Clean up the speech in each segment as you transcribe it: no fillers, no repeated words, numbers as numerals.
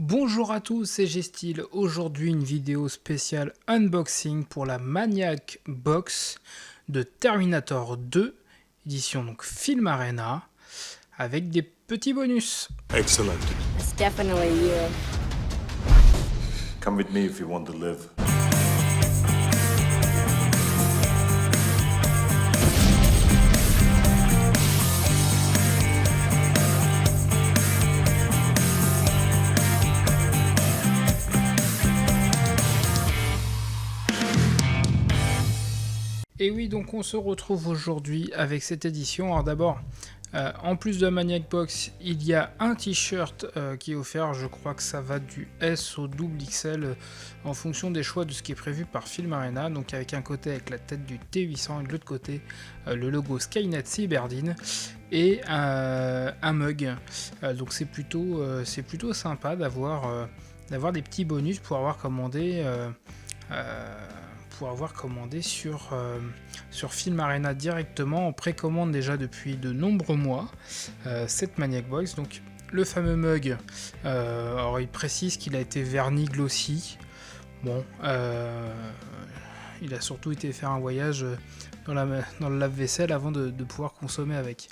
Bonjour à tous, c'est G-Style. Aujourd'hui, une vidéo spéciale unboxing pour la Maniac Box de Terminator 2, édition donc Film Arena, avec des petits bonus. Excellent. It's definitely you. Come with me if you want to live. Et oui, donc on se retrouve aujourd'hui avec cette édition. Alors d'abord, en plus de la Maniac Box, il y a un t-shirt qui est offert. Je crois que ça va du S au double XL en fonction des choix de ce qui est prévu par Film Arena. Donc avec un côté avec la tête du T800 et de l'autre côté le logo Skynet Cyberdine et un mug. Donc c'est plutôt sympa d'avoir des petits bonus pour avoir commandé. Sur Film Arena directement en précommande déjà depuis de nombreux mois cette Maniac Box. Donc le fameux mug, alors il précise qu'il a été verni glossy. Bon, il a surtout été faire un voyage dans le lave-vaisselle avant de pouvoir consommer avec.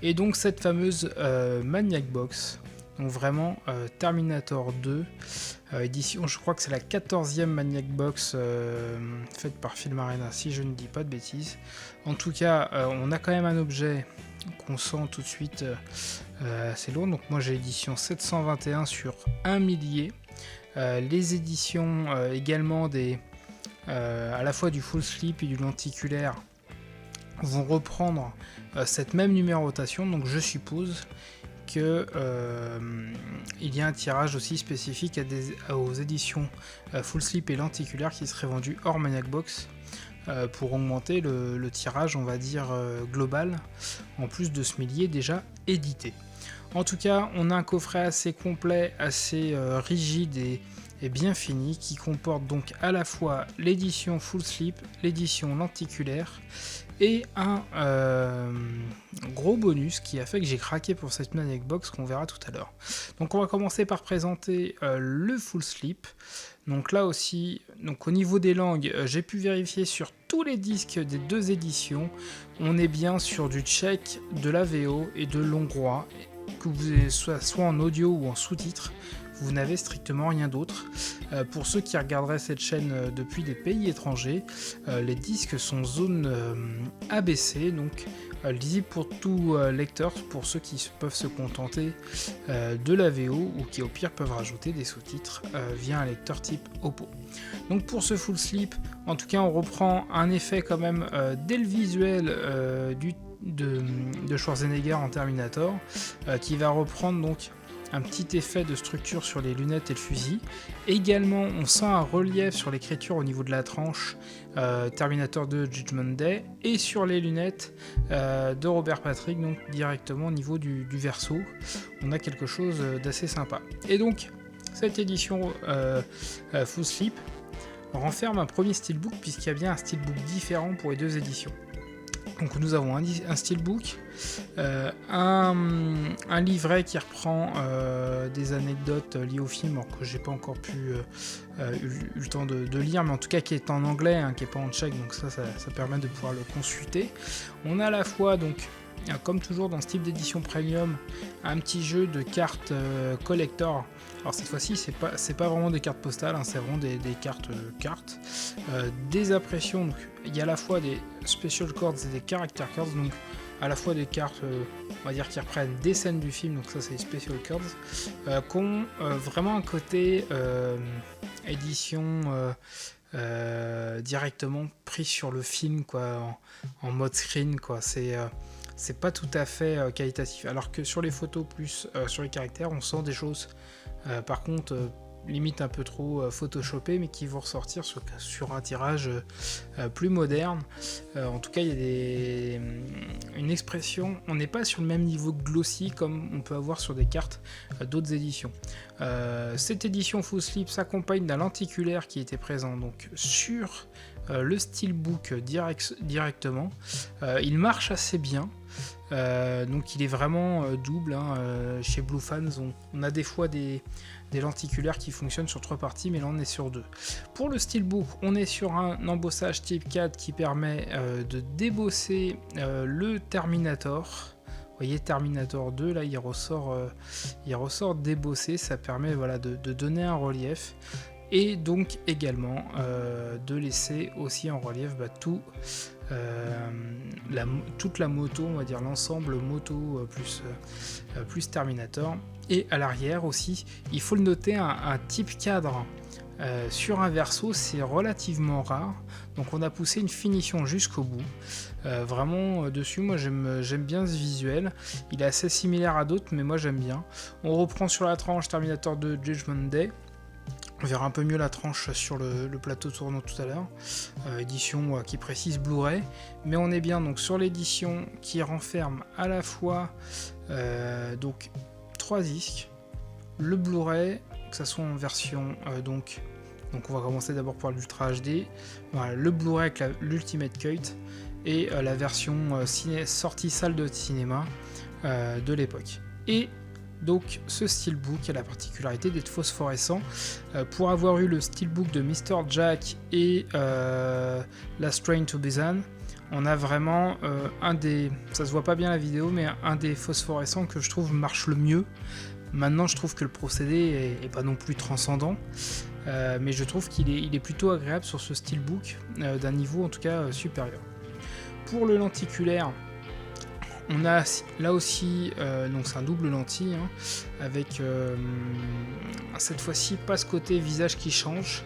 Et donc cette fameuse Maniac Box, donc vraiment Terminator 2, édition, je crois que c'est la 14e Maniac Box faite par Film Arena, si je ne dis pas de bêtises. En tout cas, on a quand même un objet qu'on sent tout de suite assez lourd. Donc moi j'ai l'édition 721 sur 1 millier. Les éditions également à la fois du full slip et du lenticulaire vont reprendre cette même numérotation. Donc je suppose qu'il y a un tirage aussi spécifique aux éditions full slip et lenticulaire qui seraient vendues hors Maniac Box pour augmenter le tirage, on va dire, global, en plus de ce millier déjà édité. En tout cas, on a un coffret assez complet, assez rigide et bien fini, qui comporte donc à la fois l'édition full slip, l'édition lenticulaire, et un gros bonus qui a fait que j'ai craqué pour cette Maniac Box qu'on verra tout à l'heure. Donc on va commencer par présenter le full slip. Donc là aussi, donc au niveau des langues, j'ai pu vérifier sur tous les disques des deux éditions, on est bien sur du tchèque, de la VO et de l'hongrois, que vous ayez soit en audio ou en sous-titres. Vous n'avez strictement rien d'autre. Pour ceux qui regarderaient cette chaîne depuis des pays étrangers, les disques sont zone ABC, donc lisible pour tout lecteur, pour ceux qui peuvent se contenter de la VO ou qui au pire peuvent rajouter des sous-titres via un lecteur type Oppo. Donc pour ce full slip, en tout cas on reprend un effet quand même dès le visuel de Schwarzenegger en Terminator, qui va reprendre donc un petit effet de structure sur les lunettes et le fusil. Également, on sent un relief sur l'écriture au niveau de la tranche Terminator 2 Judgment Day et sur les lunettes de Robert Patrick, donc directement au niveau du verso. On a quelque chose d'assez sympa. Et donc, cette édition full slip renferme un premier steelbook puisqu'il y a bien un steelbook différent pour les deux éditions. Donc nous avons un steelbook, un livret qui reprend des anecdotes liées au film, alors que j'ai pas encore eu le temps de lire, mais en tout cas qui est en anglais, hein, qui est pas en tchèque, donc ça permet de pouvoir le consulter. On a à la fois donc, comme toujours dans ce type d'édition premium, un petit jeu de cartes collector. Alors cette fois-ci, c'est pas vraiment des cartes postales, hein, c'est vraiment des cartes, des impressions. Donc, il y a à la fois des special cards et des character cards, donc à la fois des cartes, on va dire, qui reprennent des scènes du film, donc ça c'est les special cards, qui ont vraiment un côté édition directement pris sur le film, quoi, en mode screen, quoi. C'est pas tout à fait qualitatif. Alors que sur les photos plus sur les caractères, on sent des choses, par contre, limite un peu trop photoshopées, mais qui vont ressortir sur un tirage plus moderne. En tout cas, il y a une expression, on n'est pas sur le même niveau glossy comme on peut avoir sur des cartes d'autres éditions. Cette édition full slip s'accompagne d'un lenticulaire qui était présent donc sur le steelbook directement. Il marche assez bien. Donc il est vraiment double, hein. Chez Blue Fans on a des fois des des lenticulaires qui fonctionnent sur 3 parties, mais là on est sur 2. Pour le Steelbook, on est sur un embossage type 4 qui permet de débosser le Terminator. Vous voyez, Terminator 2, là il ressort débossé, ça permet voilà, de donner un relief. Et donc également de laisser aussi en relief toute la moto, on va dire l'ensemble moto plus Terminator. Et à l'arrière aussi, il faut le noter, un type cadre sur un verso, c'est relativement rare. Donc on a poussé une finition jusqu'au bout. Vraiment dessus, moi j'aime bien ce visuel. Il est assez similaire à d'autres, mais moi j'aime bien. On reprend sur la tranche Terminator 2 Judgment Day. On verra un peu mieux la tranche sur le plateau tournant tout à l'heure. Édition qui précise Blu-ray. Mais on est bien donc sur l'édition qui renferme à la fois donc 3 disques, le Blu-ray, que ça soit en version donc on va commencer d'abord par l'Ultra HD, voilà, le Blu-ray avec l'Ultimate Cut et la version sortie salle de cinéma de l'époque. Et donc ce Steelbook a la particularité d'être phosphorescent. Pour avoir eu le Steelbook de Mr. Jack et Last Train to Busan, on a vraiment ça se voit pas bien la vidéo, mais un des phosphorescents que je trouve marche le mieux. Maintenant je trouve que le procédé est pas non plus transcendant, mais je trouve qu'il est plutôt agréable sur ce Steelbook, d'un niveau en tout cas supérieur. Pour le lenticulaire, on a là aussi, donc c'est un double lentille, hein, avec cette fois-ci pas ce côté visage qui change,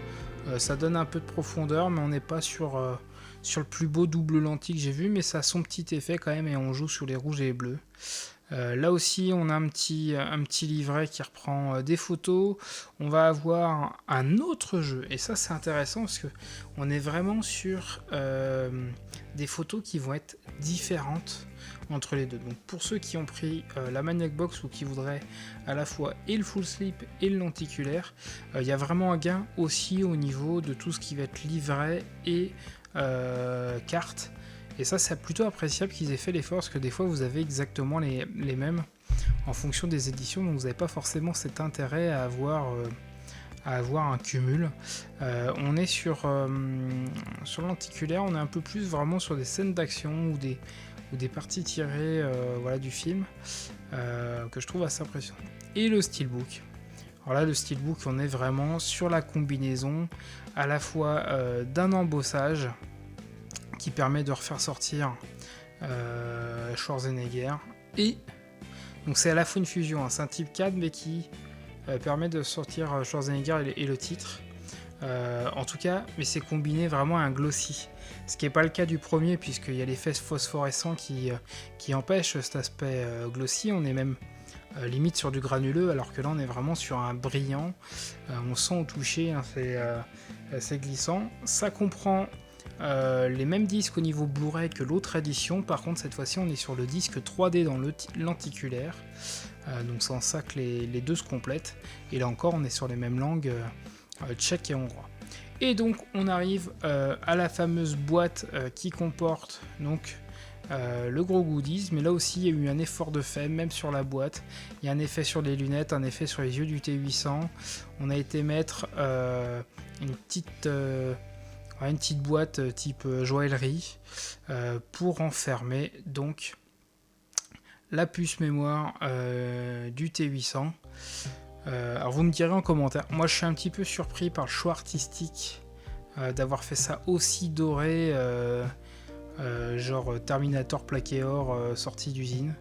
ça donne un peu de profondeur, mais on n'est pas sur le plus beau double lentille que j'ai vu, mais ça a son petit effet quand même, et on joue sur les rouges et les bleus. Là aussi, on a un petit livret qui reprend des photos. On va avoir un autre jeu, et ça c'est intéressant parce que on est vraiment sur des photos qui vont être différentes entre les deux. Donc pour ceux qui ont pris la Maniac Box ou qui voudraient à la fois et le full slip et le lenticulaire, il y a vraiment un gain aussi au niveau de tout ce qui va être livret et carte. Et ça, c'est plutôt appréciable qu'ils aient fait l'effort, parce que des fois, vous avez exactement les mêmes en fonction des éditions, donc vous n'avez pas forcément cet intérêt à avoir un cumul. On est sur lenticulaire, on est un peu plus vraiment sur des scènes d'action ou des parties tirées voilà, du film, que je trouve assez impressionnant. Et le Steelbook. Alors là, le Steelbook, on est vraiment sur la combinaison à la fois d'un embossage qui permet de refaire sortir Schwarzenegger, et donc c'est à la fois une fusion, hein, c'est un type 4 mais qui permet de sortir Schwarzenegger et le titre, en tout cas, mais c'est combiné vraiment à un glossy, ce qui n'est pas le cas du premier, puisqu'il y a l'effet phosphorescent qui empêche cet aspect glossy. On est même limite sur du granuleux, alors que là on est vraiment sur un brillant, on sent au toucher, hein, c'est glissant. Ça comprend les mêmes disques au niveau Blu-ray que l'autre édition. Par contre, cette fois-ci, on est sur le disque 3D dans le lenticulaire. Donc c'est en ça que les deux se complètent. Et là encore, on est sur les mêmes langues, tchèque et hongrois. Et donc, on arrive à la fameuse boîte qui comporte donc le gros goodies. Mais là aussi, il y a eu un effort de fait, même sur la boîte. Il y a un effet sur les lunettes, un effet sur les yeux du T800. On a été mettre une petite boîte type joaillerie pour enfermer donc la puce mémoire du T800. Alors vous me direz en commentaire, moi je suis un petit peu surpris par le choix artistique d'avoir fait ça aussi doré, genre Terminator plaqué or sorti d'usine.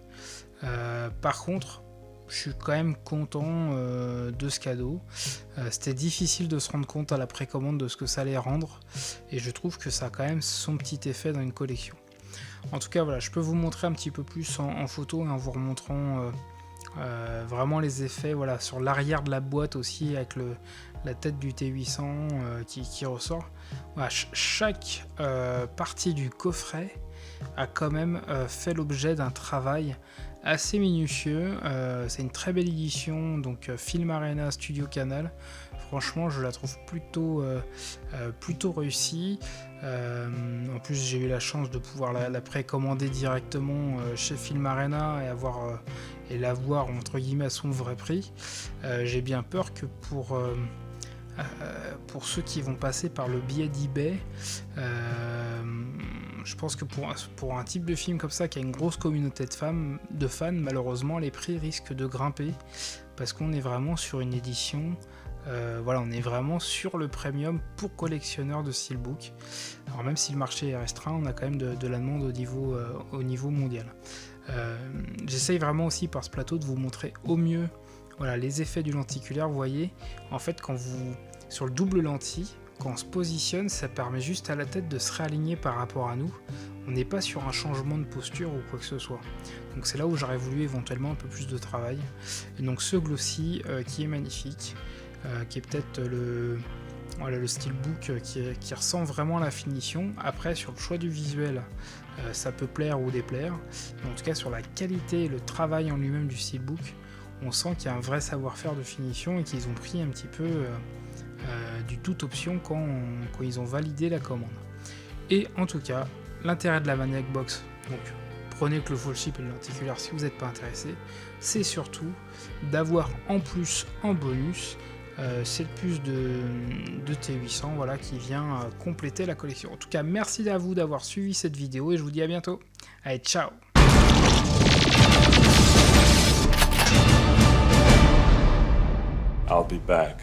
Par contre, je suis quand même content de ce cadeau. C'était difficile de se rendre compte à la précommande de ce que ça allait rendre, et je trouve que ça a quand même son petit effet dans une collection. En tout cas, voilà, je peux vous montrer un petit peu plus en photo, en vous remontrant vraiment les effets, voilà, sur l'arrière de la boîte aussi, avec la tête du T800 qui ressort. Voilà, chaque partie du coffret a quand même fait l'objet d'un travail assez minutieux. C'est une très belle édition, donc Film Arena Studio Canal. Franchement, je la trouve plutôt réussie. En plus, j'ai eu la chance de pouvoir la précommander directement chez Film Arena et la voir entre guillemets à son vrai prix. J'ai bien peur que pour ceux qui vont passer par le biais d'eBay, je pense que pour un type de film comme ça qui a une grosse communauté de fans, malheureusement les prix risquent de grimper parce qu'on est vraiment sur une édition, on est vraiment sur le premium pour collectionneurs de steelbook. Alors même si le marché est restreint, on a quand même de la demande au niveau mondial. J'essaye vraiment aussi par ce plateau de vous montrer au mieux les effets du lenticulaire. Vous voyez, en fait, sur le double lentille, quand on se positionne, ça permet juste à la tête de se réaligner par rapport à nous. On n'est pas sur un changement de posture ou quoi que ce soit. Donc c'est là où j'aurais voulu éventuellement un peu plus de travail. Et donc ce glossy qui est magnifique, qui est peut-être le steelbook qui ressent vraiment la finition. Après, sur le choix du visuel, ça peut plaire ou déplaire. Mais en tout cas, sur la qualité et le travail en lui-même du steelbook, on sent qu'il y a un vrai savoir-faire de finition et qu'ils ont pris un petit peu du tout option quand ils ont validé la commande. Et en tout cas, l'intérêt de la Maniac Box, donc prenez que le full chip et le lenticulaire si vous n'êtes pas intéressé, c'est surtout d'avoir en plus en bonus cette puce de T800 qui vient compléter la collection. En tout cas, merci à vous d'avoir suivi cette vidéo et je vous dis à bientôt. Allez, ciao! I'll be back.